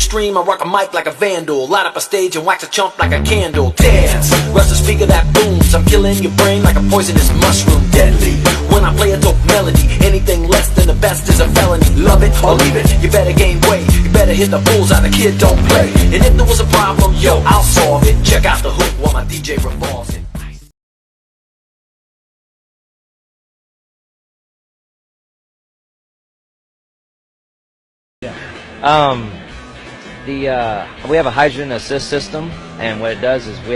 stream, I rock a mic like a vandal. Light up a stage and wax a chump like a candle. Dance, rush the speaker that booms. I'm killing your brain like a poisonous mushroom. Deadly, when I play a dope melody. Anything less than the best is a felony. Love it or leave it, you better gain weight. You better hit the bullseye, the kid don't play. And if there was a problem, yo, I'll solve it. Check out the hook while my DJ revolves it. We have a hydrogen assist system, and what it does is we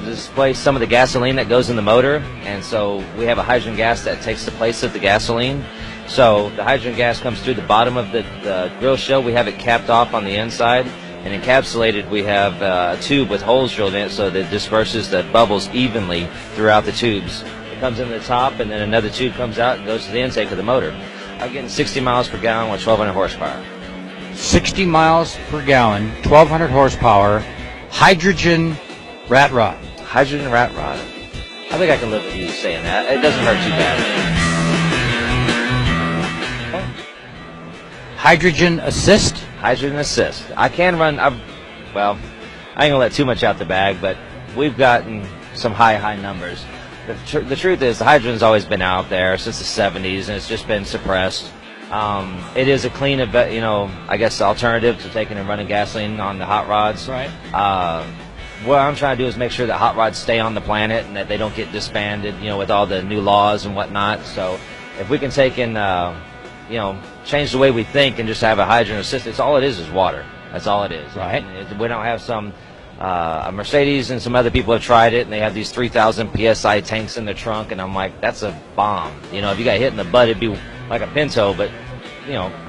display some of the gasoline that goes in the motor, and so we have a hydrogen gas that takes the place of the gasoline. So the hydrogen gas comes through the bottom of the grill shell. We have it capped off on the inside, and encapsulated we have a tube with holes drilled in it so that it disperses the bubbles evenly throughout the tubes. It comes in the top, and then another tube comes out and goes to the intake of the motor. I'm getting 60 miles per gallon with 1,200 horsepower. 60 miles per gallon, 1,200 horsepower, hydrogen rat rod. Hydrogen rat rod. I think I can live with you saying that. It doesn't hurt too bad. Hydrogen assist? Hydrogen assist. I can run, well, I ain't gonna let too much out the bag, but we've gotten some high numbers. The truth is the hydrogen's always been out there since the 70s, and it's just been suppressed. It is a clean, I guess, alternative to taking and running gasoline on the hot rods. Right. What I'm trying to do is make sure that hot rods stay on the planet and that they don't get disbanded, with all the new laws and whatnot. So if we can take and, change the way we think and just have a hydrogen assist, it's all it is water. That's all it is. Right. We don't have some, a Mercedes and some other people have tried it, and they have these 3,000 PSI tanks in the trunk, and I'm like, that's a bomb. If you got hit in the butt, it'd be like a Pinto, but,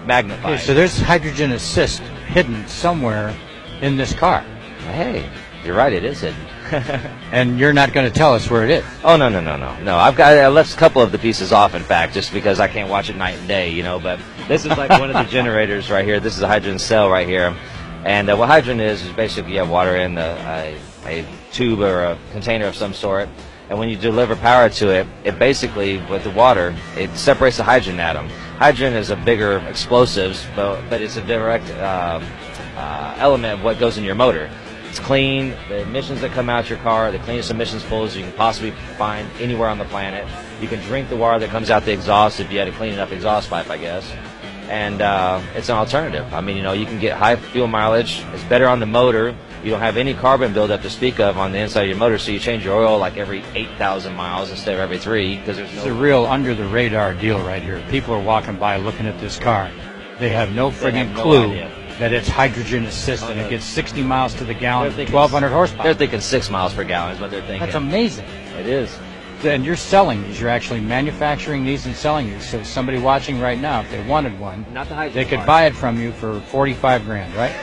magnified. Okay, so there's hydrogen assist hidden somewhere in this car. Hey, you're right, it is hidden. And you're not going to tell us where it is. Oh, no. No, I left a couple of the pieces off, in fact, just because I can't watch it night and day, but this is like one of the generators right here. This is a hydrogen cell right here. And what hydrogen is basically you have water in a tube or a container of some sort. And when you deliver power to it, it basically, with the water, it separates the hydrogen atom. Hydrogen is a bigger explosive, but it's a direct element of what goes in your motor. It's clean. The emissions that come out your car are the cleanest emissions pools you can possibly find anywhere on the planet. You can drink the water that comes out the exhaust if you had a clean enough exhaust pipe, I guess. And it's an alternative. I mean, you can get high fuel mileage. It's better on the motor. You don't have any carbon buildup to speak of on the inside of your motor, so you change your oil like every 8,000 miles instead of every 3, because there's no... It's a real under-the-radar deal right here. People are walking by looking at this car. They have no friggin' clue that it's hydrogen assist, and it gets 60 miles to the gallon, 1,200 horsepower. They're thinking 6 miles per gallon is what they're thinking. That's amazing. It is. And you're selling these. You're actually manufacturing these and selling these. So somebody watching right now, if they wanted one, not the hydrogen they could buy it from you for 45 grand, right?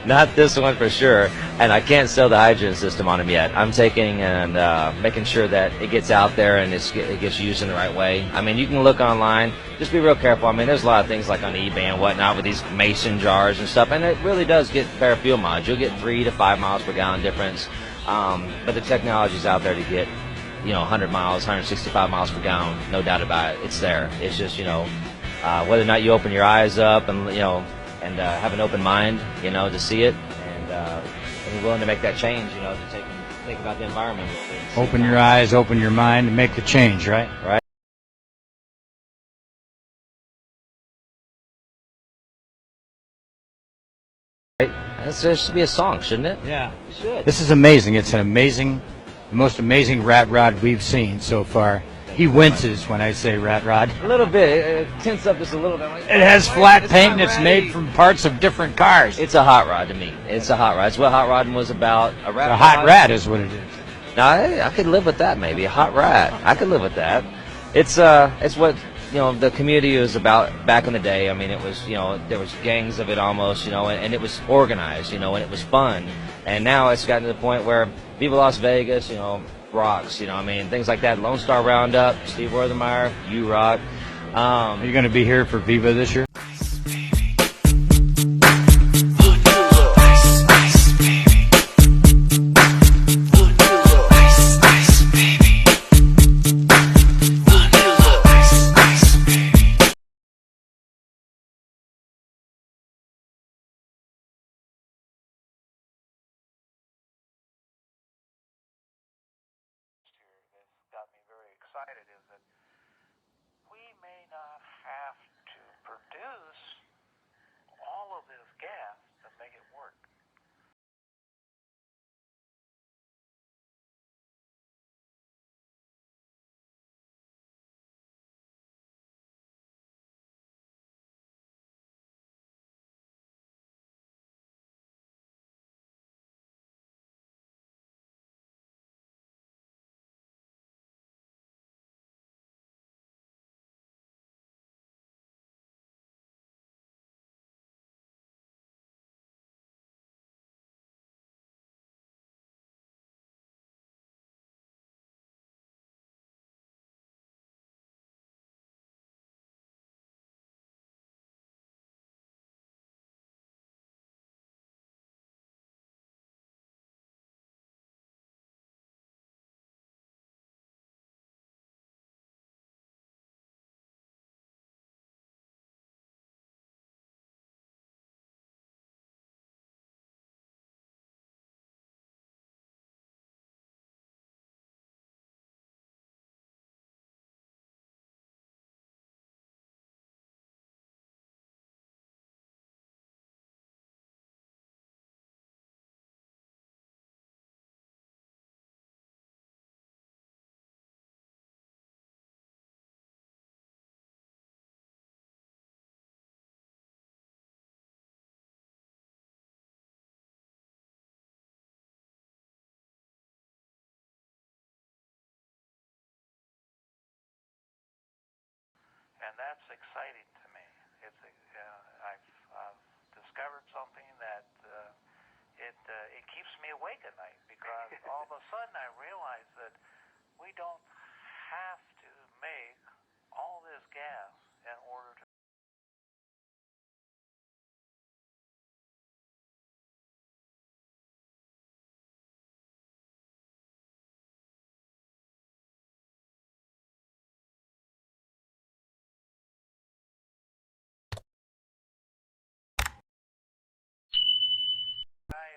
Not this one for sure, and I can't sell the hydrogen system on them yet. I'm taking and making sure that it gets out there and it gets used in the right way. I mean, you can look online. Just be real careful. I mean, there's a lot of things like on eBay and whatnot with these mason jars and stuff, and it really does get fair fuel mileage. You'll get 3 to 5 miles per gallon difference, but the technology's out there to get 100 miles, 165 miles per gallon, no doubt about it. It's there. It's just whether or not you open your eyes up and and have an open mind, to see it, and be willing to make that change, to think about the environment. Open your eyes, open your mind, and make the change, right? Right. There should be a song, shouldn't it? Yeah. It should. This is amazing. It's the most amazing rat rod we've seen so far. He winces when I say rat rod. A little bit. It tints up just a little bit. It has flat paint and it's made from parts of different cars. It's a hot rod to me. It's a hot rod. It's what hot rodding was about. A hot rat is what it is. Now, I could live with that maybe. A hot rat. I could live with that. It's what the community was about back in the day. I mean, it was there was gangs of it almost, and it was organized, and it was fun. And now it's gotten to the point where Viva Las Vegas, rocks, things like that. Lone Star Roundup, Steve Werthemeyer, you rock. Are you going to be here for Viva this year? we may not have to produce all of this gas to make it work. And that's exciting to me. I've discovered something that it keeps me awake at night, because all of a sudden I realize that we don't have to make all this gas in order to.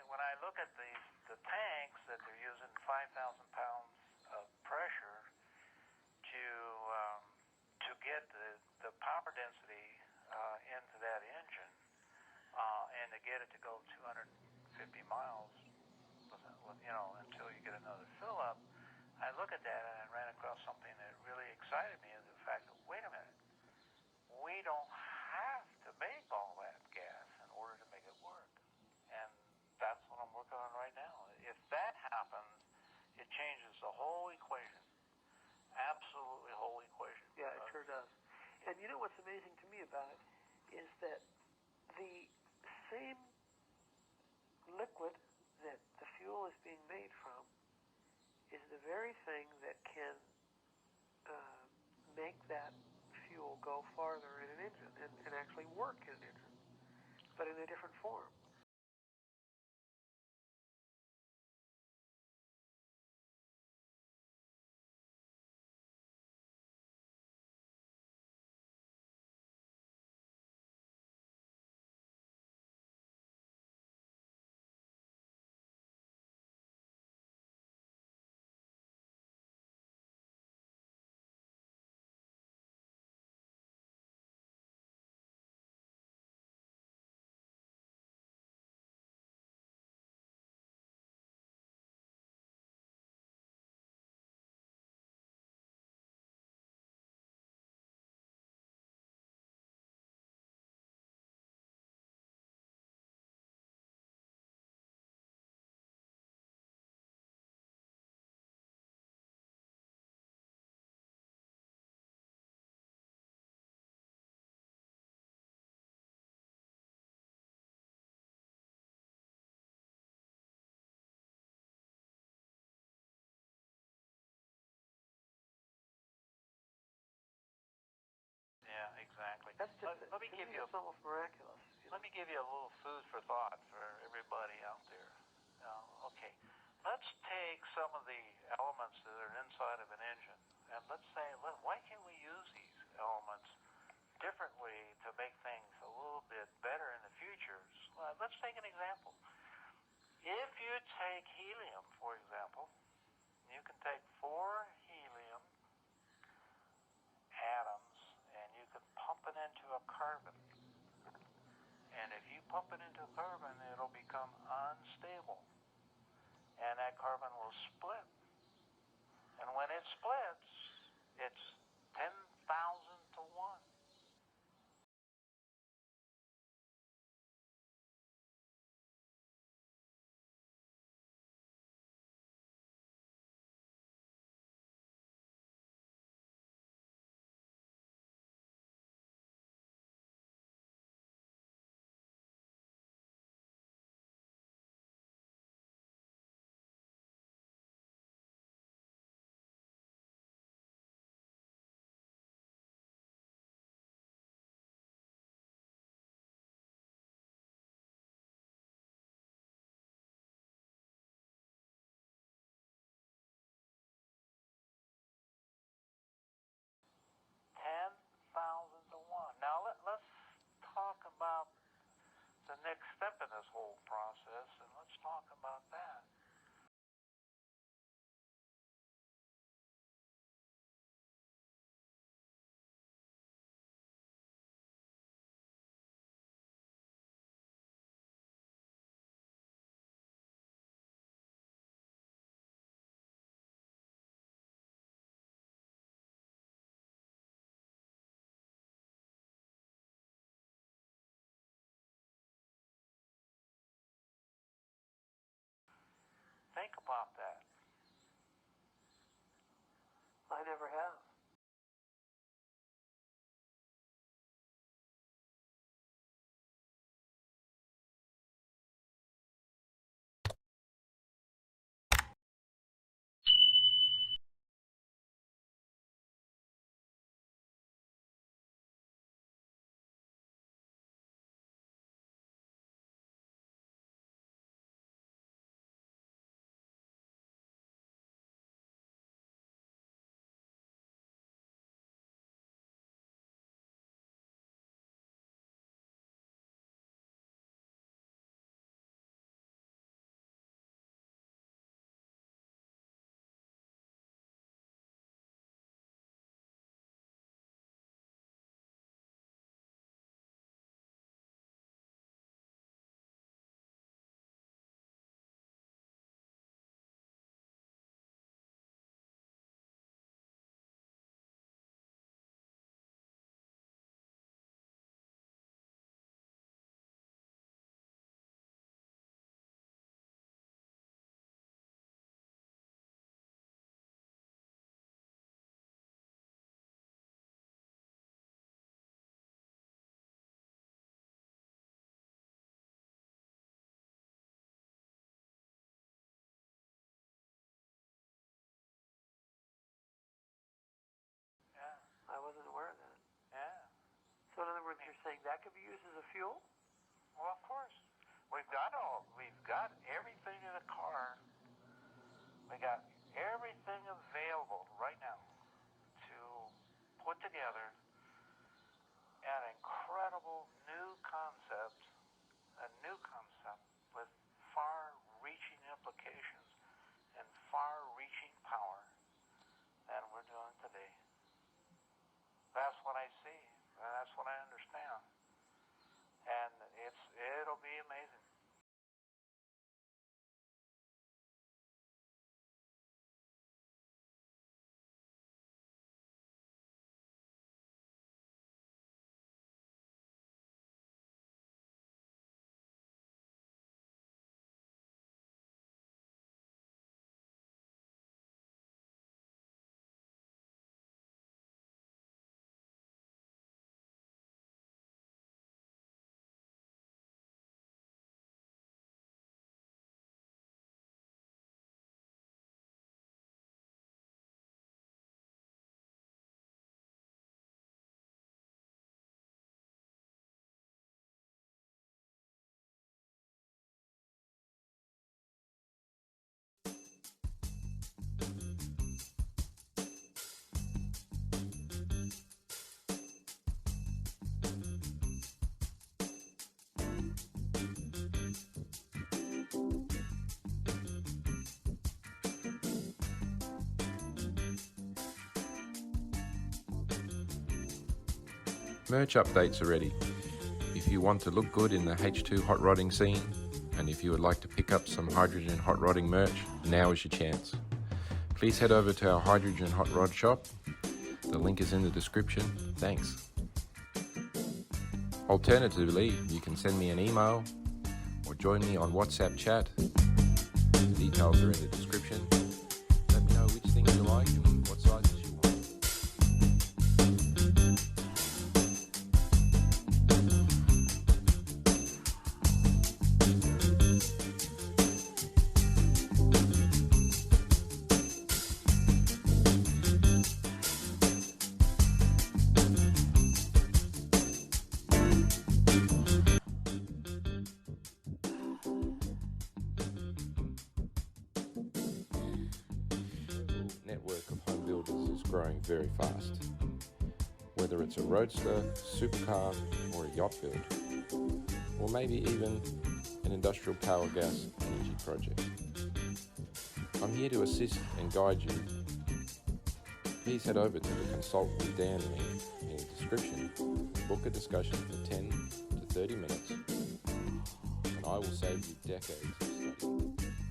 When I look at the tanks that they're using 5,000 pounds of pressure to get the power density into that engine, and to get it to go 250 miles, until you get another fill up, I look at that and I ran across something that really excited me, is the fact that, wait a minute, we don't have to make all that gas in order to make it work. And that's what I'm working on right now. If that happens, it changes the whole equation. Absolutely whole equation. Yeah, it sure does. And you know what's amazing to me about it is that the same liquid that the fuel is being made from is the very thing that can make that fuel go farther in an engine and actually work in an engine, but in a different form. Yeah, exactly. That's just, let me give you it's almost miraculous. Let me give you a little food for thought for everybody out there. Okay, let's take some of the elements that are inside of an engine, and let's say, why can't we use these elements differently to make things a little bit better in the future? Let's take an example. If you take helium, for example, you can take 4 helium atoms carbon. And if you pump it into carbon, it'll become unstable. And that carbon will split. And when it splits, it's 10,000 to 1. Now let's talk about the next step in this whole process, and let's talk about that. Think about that. I never have. I wasn't aware of that. Yeah. So in other words, you're saying that could be used as a fuel? Well, of course. We've got everything in the car. We got everything available right now to put together an incredible new concept, with far-reaching implications and far-reaching power than we're doing today. That's what I see. That's what I understand. And it'll be amazing. Merch updates are ready. If you want to look good in the H2 hot rodding scene, and if you would like to pick up some hydrogen hot rodding merch, now is your chance. Please head over to our hydrogen hot rod shop. The link is in the description. Thanks. Alternatively, you can send me an email or join me on WhatsApp chat. The details are in the description. Let me know which things you like and what sizes you want. Network of home builders is growing very fast. Whether it's a roadster, supercar, or a yacht build, or maybe even an industrial power gas energy project. I'm here to assist and guide you. Please head over to the Consult with Dan link in the description, book a discussion for 10 to 30 minutes, and I will save you decades of study.